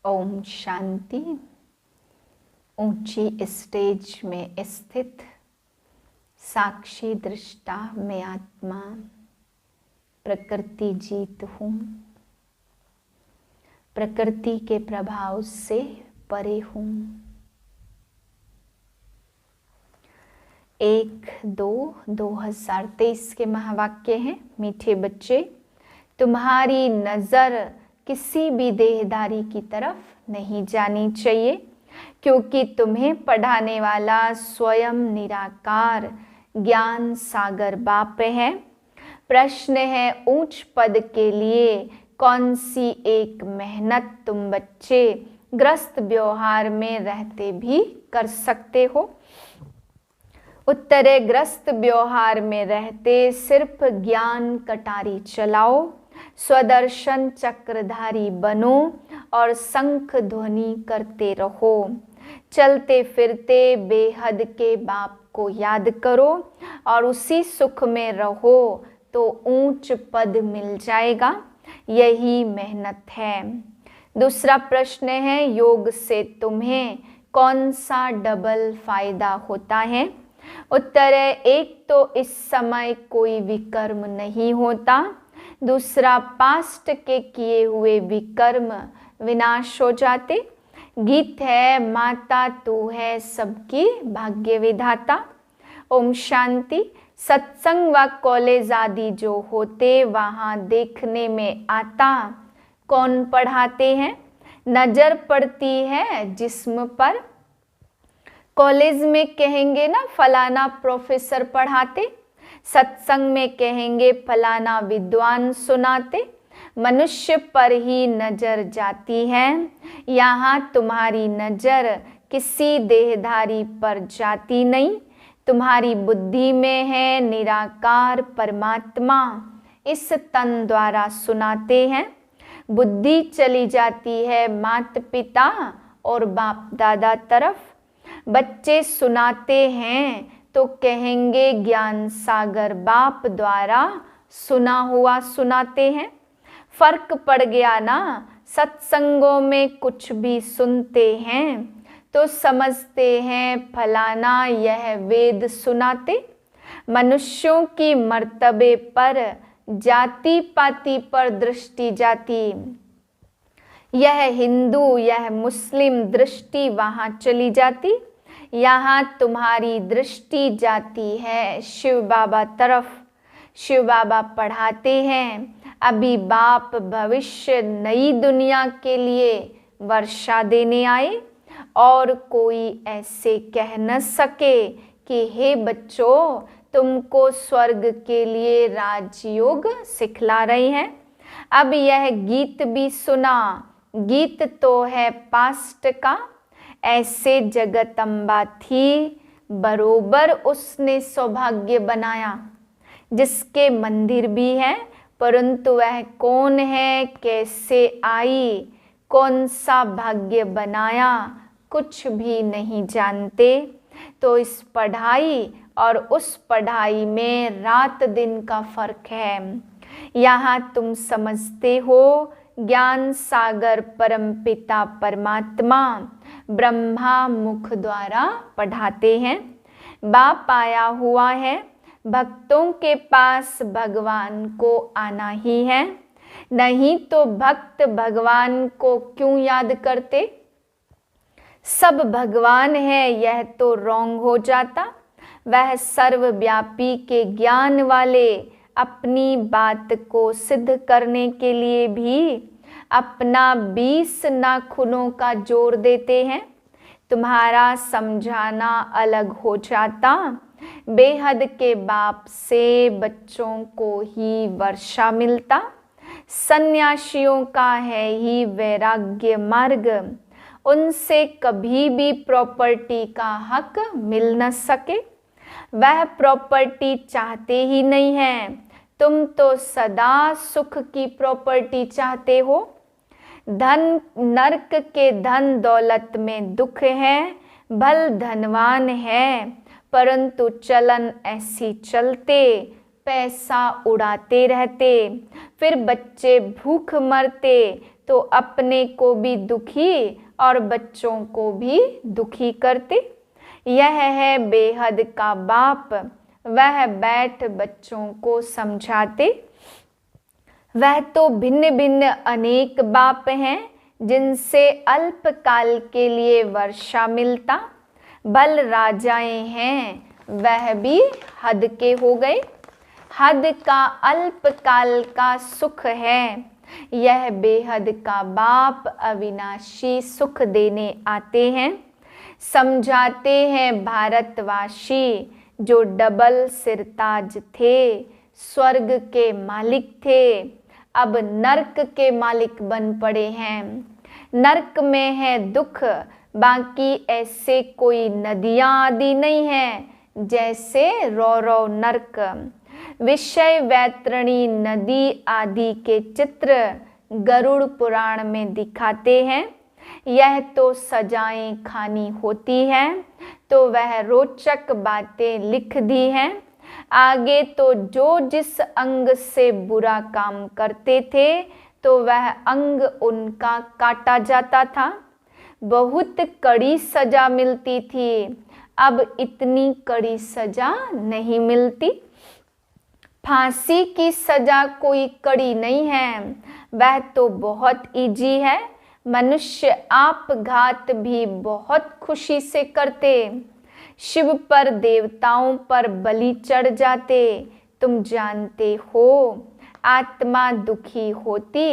ओम शांति। ऊंची स्टेज में स्थित साक्षी दृष्टा में आत्मा प्रकृति जीत हूँ। प्रकृति के प्रभाव से परे हूँ। 1-2-2023 के महावाक्य हैं। मीठे बच्चे, तुम्हारी नजर किसी भी देहधारी की तरफ नहीं जानी चाहिए, क्योंकि तुम्हें पढ़ाने वाला स्वयं निराकार ज्ञान सागर बाप है। प्रश्न है, ऊंच पद के लिए कौन सी एक मेहनत तुम बच्चे ग्रस्त व्यवहार में रहते भी कर सकते हो? उत्तर है, ग्रस्त व्यवहार में रहते सिर्फ ज्ञान कटारी चलाओ, स्वदर्शन चक्रधारी बनो और शंख ध्वनि करते रहो। चलते फिरते बेहद के बाप को याद करो और उसी सुख में रहो तो ऊंच पद मिल जाएगा। यही मेहनत है। दूसरा प्रश्न है, योग से तुम्हें कौन सा डबल फायदा होता है? उत्तर है, एक तो इस समय कोई विकर्म नहीं होता, दूसरा पास्ट के किए हुए विकर्म विनाश हो जाते। गीत है, माता तू है सबकी भाग्य विधाता। ओम शांति। सत्संग व कॉलेज आदि जो होते वहाँ देखने में आता कौन पढ़ाते हैं? नजर पड़ती है जिस्म पर। कॉलेज में कहेंगे ना फलाना प्रोफेसर पढ़ाते, सत्संग में कहेंगे फलाना विद्वान सुनाते। मनुष्य पर ही नजर जाती है। यहाँ तुम्हारी नजर किसी देहधारी पर जाती नहीं, तुम्हारी बुद्धि में है निराकार परमात्मा इस तन द्वारा सुनाते हैं। बुद्धि चली जाती है माता पिता और बाप दादा तरफ। बच्चे सुनाते हैं तो कहेंगे ज्ञान सागर बाप द्वारा सुना हुआ सुनाते हैं। फर्क पड़ गया ना? सत्संगों में कुछ भी सुनते हैं तो समझते हैं फलाना यह वेद सुनाते। मनुष्यों की मर्तबे पर जाति पाति पर दृष्टि जाती, यह हिंदू यह मुस्लिम दृष्टि वहाँ चली जाती। यहाँ तुम्हारी दृष्टि जाती है शिव बाबा तरफ। शिव बाबा पढ़ाते हैं, अभी बाप भविष्य नई दुनिया के लिए वर्षा देने आए और कोई ऐसे कह न सके कि हे बच्चों तुमको स्वर्ग के लिए राजयोग सिखला रहे हैं। अब यह गीत भी सुना, गीत तो है पास्ट का। ऐसे जगदम्बा थी, बरोबर उसने सौभाग्य बनाया। जिसके मंदिर भी है, परंतु वह कौन है, कैसे आई, कौन सा भाग्य बनाया, कुछ भी नहीं जानते। तो इस पढ़ाई और उस पढ़ाई में रात दिन का फर्क है। यहाँ तुम समझते हो ज्ञान सागर परमपिता परमात्मा ब्रह्मा मुख द्वारा पढ़ाते हैं। बाप आया हुआ है, भक्तों के पास भगवान को आना ही है, नहीं तो भक्त भगवान को क्यों याद करते? सब भगवान है यह तो रॉन्ग हो जाता। वह सर्वव्यापी के ज्ञान वाले अपनी बात को सिद्ध करने के लिए भी अपना 20 नाखूनों का जोर देते हैं। तुम्हारा समझाना अलग हो जाता। बेहद के बाप से बच्चों को ही वर्षा मिलता। सन्यासियों का है ही वैराग्य मार्ग, उनसे कभी भी प्रॉपर्टी का हक मिल न सके। वह प्रॉपर्टी चाहते ही नहीं है, तुम तो सदा सुख की प्रॉपर्टी चाहते हो। धन नरक के धन दौलत में दुख है, भल धनवान है, परंतु चलन ऐसी चलते पैसा उड़ाते रहते। फिर बच्चे भूख मरते तो अपने को भी दुखी और बच्चों को भी दुखी करते। यह है बेहद का बाप, वह बैठ बच्चों को समझाते। वह तो भिन्न भिन्न अनेक बाप हैं, जिनसे अल्पकाल के लिए वर्षा मिलता। बल राजाएं हैं, वह भी हद के हो गए। हद का अल्पकाल का सुख है, यह बेहद का बाप अविनाशी सुख देने आते हैं। समझाते हैं भारतवासी, जो डबल सिरताज थे, स्वर्ग के मालिक थे, अब नरक के मालिक बन पड़े हैं। नरक में है दुख, बाकी ऐसे कोई नदियां आदि नहीं है, जैसे रौरव नरक। विषय वैतरणी नदी आदि के चित्र गरुड़ पुराण में दिखाते हैं। यह तो सजाएं खानी होती हैं, तो वह रोचक बातें लिख दी हैं। आगे तो जो जिस अंग से बुरा काम करते थे, तो वह अंग उनका काटा जाता था। बहुत कड़ी सजा मिलती थी, अब इतनी कड़ी सजा नहीं मिलती। फांसी की सजा कोई कड़ी नहीं है, वह तो बहुत इजी है। मनुष्य आपघात भी बहुत खुशी से करते। शिव पर देवताओं पर बलि चढ़ जाते। तुम जानते हो, आत्मा दुखी होती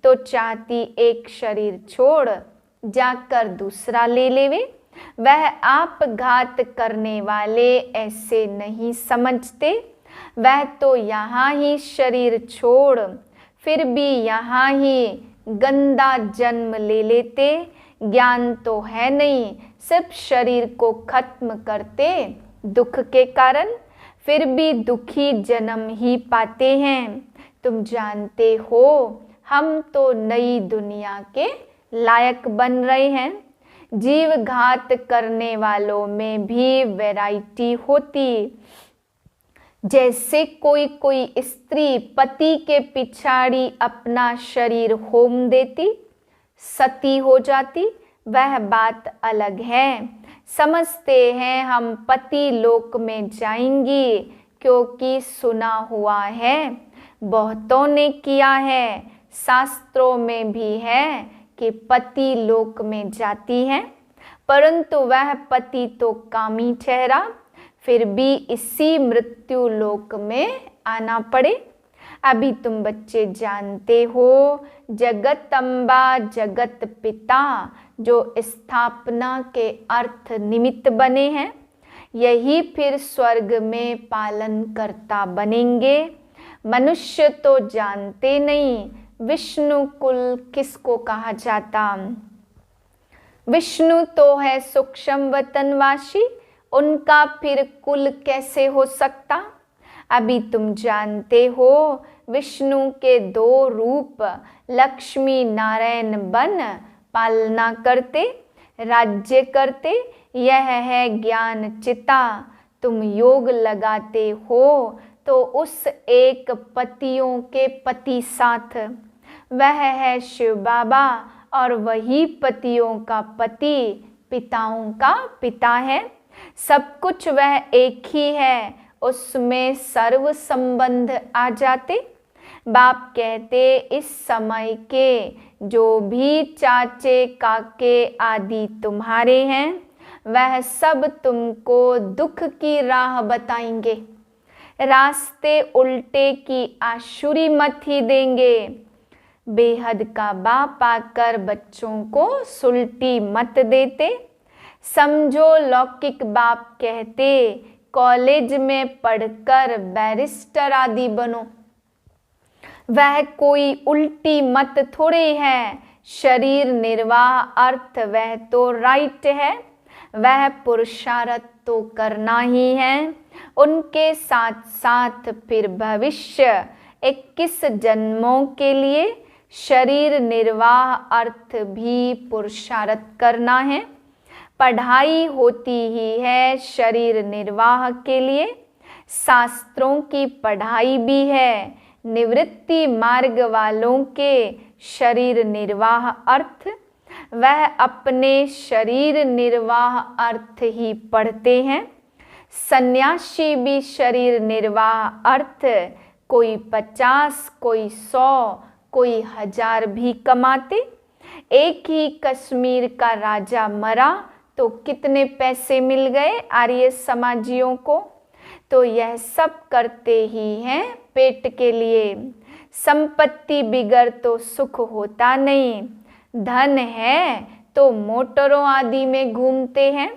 तो चाहती एक शरीर छोड़ जाकर दूसरा ले लेवे। वह आपघात करने वाले ऐसे नहीं समझते। वह तो यहाँ ही शरीर छोड़ फिर भी यहाँ ही गंदा जन्म ले लेते। ज्ञान तो है नहीं, सिर्फ शरीर को खत्म करते दुख के कारण, फिर भी दुखी जन्म ही पाते हैं। तुम जानते हो, हम तो नई दुनिया के लायक बन रहे हैं। जीव घात करने वालों में भी वैरायटी होती। जैसे कोई कोई स्त्री पति के पिछाड़ी अपना शरीर होम देती, सती हो जाती, वह बात अलग है। समझते हैं हम पति लोक में जाएंगी, क्योंकि सुना हुआ है, बहुतों ने किया है। शास्त्रों में भी है कि पति लोक में जाती हैं, परंतु वह पति तो कामी ठहरा, फिर भी इसी मृत्यु लोक में आना पड़े। अभी तुम बच्चे जानते हो, जगत अम्बा जगत पिता जो स्थापना के अर्थ निमित्त बने हैं, यही फिर स्वर्ग में पालन कर्ता बनेंगे। मनुष्य तो जानते नहीं विष्णु कुल किसको कहा जाता। विष्णु तो है सूक्ष्म वतनवासी, उनका फिर कुल कैसे हो सकता। अभी तुम जानते हो, विष्णु के दो रूप लक्ष्मी नारायण बन पालना करते, राज्य करते। यह है ज्ञान चिता। तुम योग लगाते हो तो उस एक पतियों के पति साथ, वह है शिव बाबा, और वही पतियों का पति पिताओं का पिता है। सब कुछ वह एक ही है, उसमें सर्व संबंध आ जाते। बाप कहते, इस समय के जो भी चाचे काके आदि तुम्हारे हैं, वह सब तुमको दुख की राह बताएंगे, रास्ते उल्टे की आशुरी मत ही देंगे। बेहद का बाप आकर बच्चों को सुलटी मत देते। समझो, लौकिक बाप कहते कॉलेज में पढ़कर बैरिस्टर आदि बनो, वह कोई उल्टी मत थोड़ी है। शरीर निर्वाह अर्थ वह तो राइट है, वह पुरुषार्थ तो करना ही है। उनके साथ साथ फिर भविष्य 21 जन्मों के लिए शरीर निर्वाह अर्थ भी पुरुषार्थ करना है। पढ़ाई होती ही है शरीर निर्वाह के लिए, शास्त्रों की पढ़ाई भी है। निवृत्ति मार्ग वालों के शरीर निर्वाह अर्थ, वह अपने शरीर निर्वाह अर्थ ही पढ़ते हैं। सन्यासी भी शरीर निर्वाह अर्थ कोई 50, कोई 100, कोई 1000 भी कमाते। एक ही कश्मीर का राजा मरा तो कितने पैसे मिल गए आर्य समाजियों को। तो यह सब करते ही हैं पेट के लिए। संपत्ति बिगर तो सुख होता नहीं। धन है तो मोटरों आदि में घूमते हैं।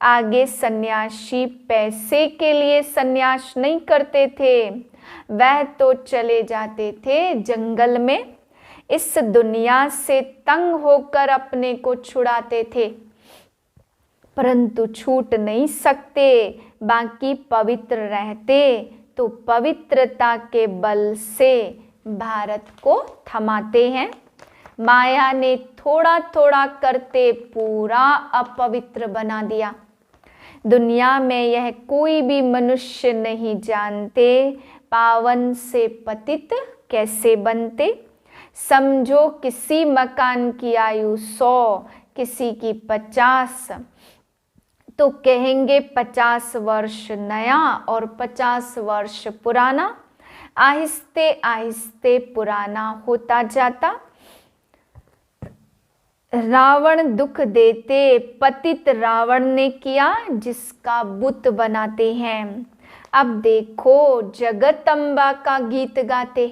आगे सन्यासी पैसे के लिए सन्यास नहीं करते थे, वह तो चले जाते थे जंगल में। इस दुनिया से तंग होकर अपने को छुड़ाते थे, परंतु छूट नहीं सकते। बाकी पवित्र रहते तो पवित्रता के बल से भारत को थमाते हैं। माया ने थोड़ा थोड़ा करते पूरा अपवित्र बना दिया। दुनिया में यह कोई भी मनुष्य नहीं जानते पावन से पतित कैसे बनते। समझो किसी मकान की आयु 100, किसी की 50, तो कहेंगे 50 वर्ष नया और 50 वर्ष पुराना। आहिस्ते आहिस्ते पुराना होता जाता। रावण दुख देते पतित रावण ने किया, जिसका बुत बनाते हैं। अब देखो जगदम्बा का गीत गाते,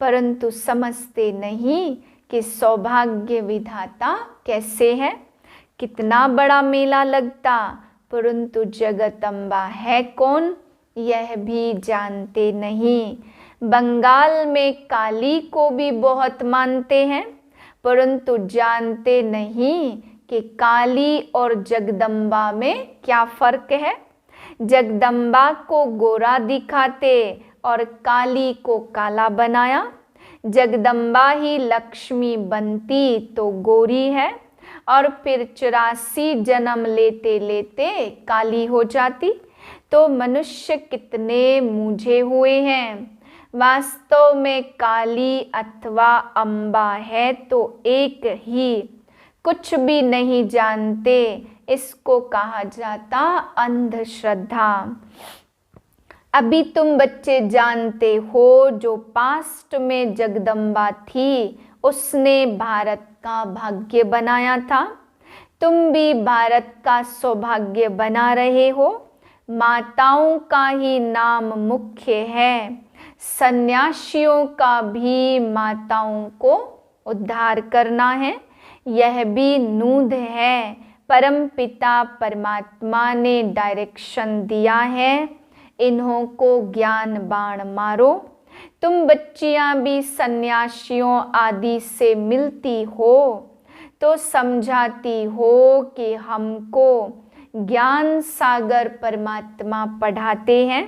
परंतु समझते नहीं कि सौभाग्य विधाता कैसे है। कितना बड़ा मेला लगता, परंतु जगदम्बा है कौन यह भी जानते नहीं। बंगाल में काली को भी बहुत मानते हैं, परंतु जानते नहीं कि काली और जगदम्बा में क्या फर्क है। जगदम्बा को गोरा दिखाते और काली को काला बनाया। जगदम्बा ही लक्ष्मी बनती तो गोरी है, और फिर 84 जन्म लेते लेते काली हो जाती। तो मनुष्य कितने मूझे हुए हैं। वास्तव में काली अथवा अम्बा है तो एक ही, कुछ भी नहीं जानते। इसको कहा जाता अंधश्रद्धा। अभी तुम बच्चे जानते हो जो पास्ट में जगदम्बा थी उसने भारत का भाग्य बनाया था। तुम भी भारत का सौभाग्य बना रहे हो। माताओं का ही नाम मुख्य है। सन्यासियों का भी माताओं को उद्धार करना है। यह भी नूद है। परमपिता परमात्मा ने डायरेक्शन दिया है, इन्हों को ज्ञान बाण मारो। तुम बच्चियां भी सन्यासियों आदि से मिलती हो तो समझाती हो कि हमको ज्ञान सागर परमात्मा पढ़ाते हैं।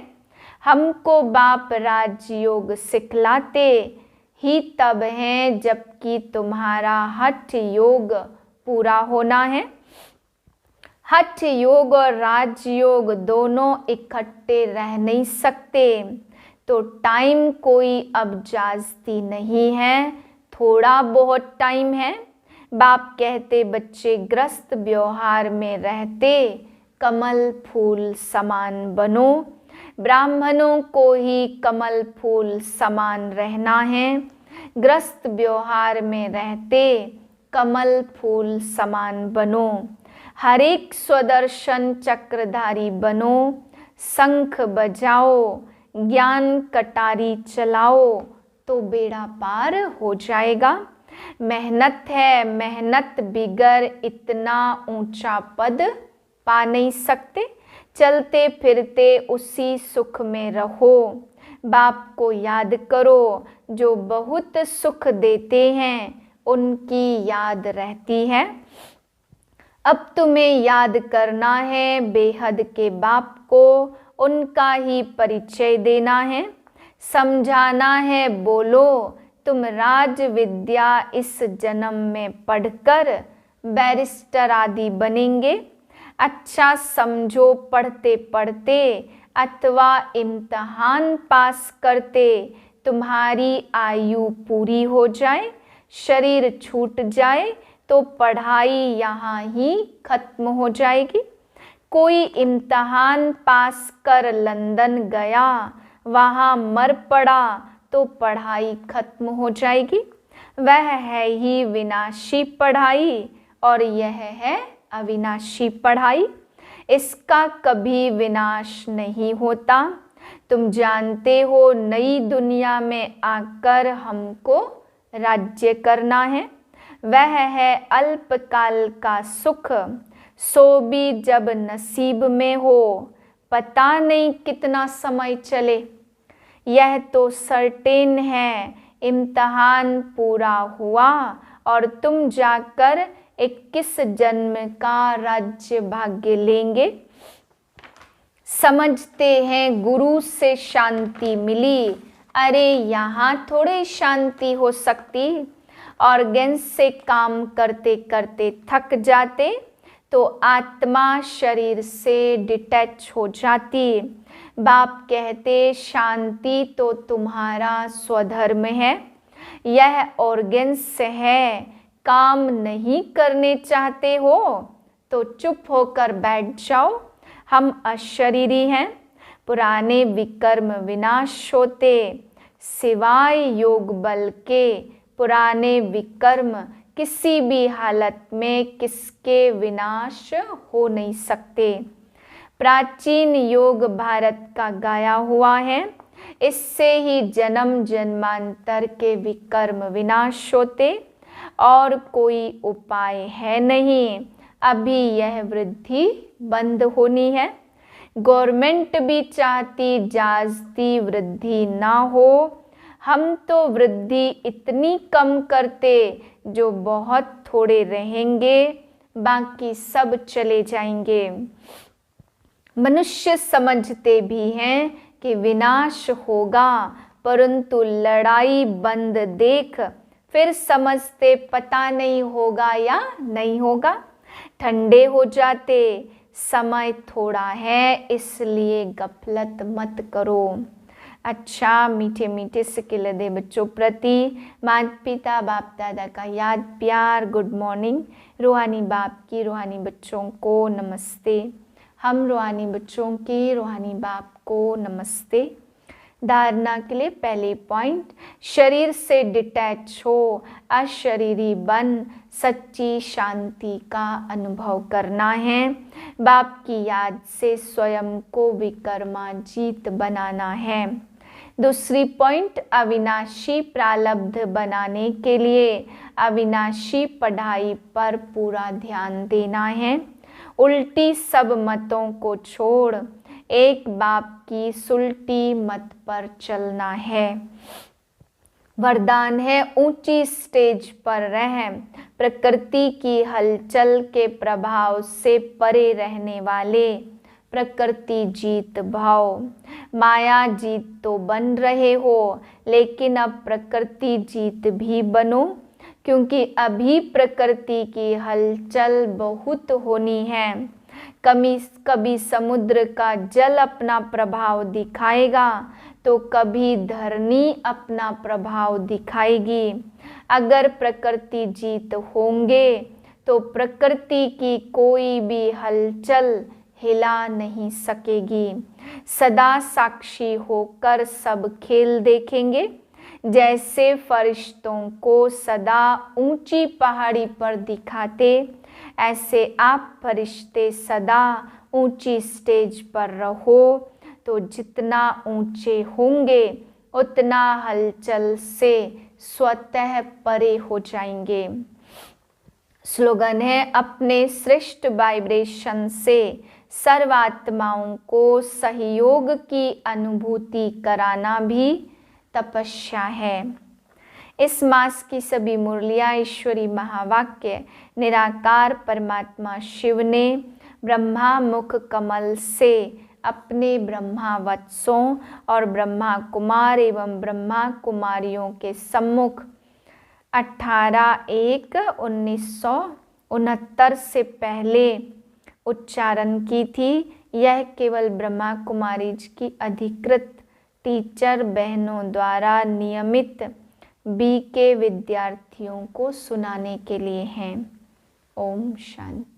हमको बाप राजयोग सिखलाते ही तब हैं जबकि तुम्हारा हठ योग पूरा होना है। हठ योग और राजयोग दोनों इकट्ठे रह नहीं सकते। तो टाइम कोई अब जास्ती नहीं है, थोड़ा बहुत टाइम है। बाप कहते बच्चे ग्रस्त व्यवहार में रहते कमल फूल समान बनो। ब्राह्मणों को ही कमल फूल समान रहना है। ग्रस्त व्यवहार में रहते कमल फूल समान बनो। हर एक स्वदर्शन चक्रधारी बनो। शंख बजाओ, ज्ञान कटारी चलाओ तो बेड़ा पार हो जाएगा। मेहनत है, मेहनत बिगर इतना ऊंचा पद पा नहीं सकते। चलते फिरते उसी सुख में रहो। बाप को याद करो जो बहुत सुख देते हैं, उनकी याद रहती है। अब तुम्हें याद करना है बेहद के बाप को, उनका ही परिचय देना है। समझाना है बोलो तुम राज विद्या इस जन्म में पढ़कर बैरिस्टर आदि बनेंगे। अच्छा समझो पढ़ते पढ़ते अथवा इम्तहान पास करते तुम्हारी आयु पूरी हो जाए, शरीर छूट जाए तो पढ़ाई यहाँ ही खत्म हो जाएगी। कोई इम्तहान पास कर लंदन गया, वहाँ मर पड़ा तो पढ़ाई खत्म हो जाएगी। वह है ही विनाशी पढ़ाई और यह है अविनाशी पढ़ाई। इसका कभी विनाश नहीं होता। तुम जानते हो नई दुनिया में आकर हमको राज्य करना है। वह है अल्पकाल का सुख, सो भी जब नसीब में हो, पता नहीं कितना समय चले। यह तो सर्टेन है, इम्तहान पूरा हुआ और तुम जाकर 21 जन्म का राज्य भाग्य लेंगे। समझते हैं गुरु से शांति मिली, अरे यहाँ थोड़ी शांति हो सकती। ऑर्गन से काम करते करते थक जाते तो आत्मा शरीर से डिटैच हो जाती। बाप कहते शांति तो तुम्हारा स्वधर्म है, यह ऑर्गन्स है। काम नहीं करने चाहते हो तो चुप होकर बैठ जाओ। हम अशरीरी हैं, पुराने विकर्म विनाश होते, सिवाय योग बल के पुराने विकर्म किसी भी हालत में किसके विनाश हो नहीं सकते। प्राचीन योग भारत का गाया हुआ है, इससे ही जन्म जन्मांतर के विकर्म विनाश होते और कोई उपाय है नहीं। अभी यह वृद्धि बंद होनी है। गवर्नमेंट भी चाहती जाती वृद्धि ना हो। हम तो वृद्धि इतनी कम करते जो बहुत थोड़े रहेंगे, बाकी सब चले जाएंगे। मनुष्य समझते भी हैं कि विनाश होगा, परंतु लड़ाई बंद देख फिर समझते पता नहीं होगा या नहीं होगा। ठंडे हो जाते, समय थोड़ा है इसलिए गफलत मत करो। अच्छा मीठे मीठे सिकिलदे बच्चों प्रति माता पिता बाप दादा का याद प्यार गुड मॉर्निंग। रूहानी बाप की रूहानी बच्चों को नमस्ते। हम रूहानी बच्चों की रूहानी बाप को नमस्ते। धारणा के लिए पहले पॉइंट, शरीर से डिटैच हो, अशरीरी बन सच्ची शांति का अनुभव करना है। बाप की याद से स्वयं को विकर्माजीत बनाना है। दूसरी पॉइंट, अविनाशी प्रारब्ध बनाने के लिए अविनाशी पढ़ाई पर पूरा ध्यान देना है। उल्टी सब मतों को छोड़ एक बाप की सुलटी मत पर चलना है। वरदान है ऊंची स्टेज पर रह, प्रकृति की हलचल के प्रभाव से परे रहने वाले, प्रकृति जीत भाव। माया जीत तो बन रहे हो, लेकिन अब प्रकृति जीत भी बनो, क्योंकि अभी प्रकृति की हलचल बहुत होनी है। कभी समुद्र का जल अपना प्रभाव दिखाएगा तो कभी धरनी अपना प्रभाव दिखाएगी। अगर प्रकृति जीत होंगे तो प्रकृति की कोई भी हलचल हिला नहीं सकेगी। सदा साक्षी होकर सब खेल देखेंगे। जैसे फरिश्तों को सदा ऊंची पहाड़ी पर दिखाते, ऐसे आप फरिश्ते सदा ऊंची स्टेज पर रहो तो जितना ऊंचे होंगे उतना हलचल से स्वतः परे हो जाएंगे। स्लोगन है, अपने श्रेष्ठ वाइब्रेशन से सर्वात्माओं को सहयोग की अनुभूति कराना भी तपस्या है। इस मास की सभी मुरलियाँ ईश्वरी महावाक्य निराकार परमात्मा शिव ने ब्रह्मा मुख कमल से अपने ब्रह्मा वत्सों और ब्रह्मा कुमार एवं ब्रह्मा कुमारियों के सम्मुख 18/1/1969 से पहले उच्चारण की थी। यह केवल ब्रह्मा कुमारी की अधिकृत टीचर बहनों द्वारा नियमित बी के विद्यार्थियों को सुनाने के लिए हैं। ओम शांति।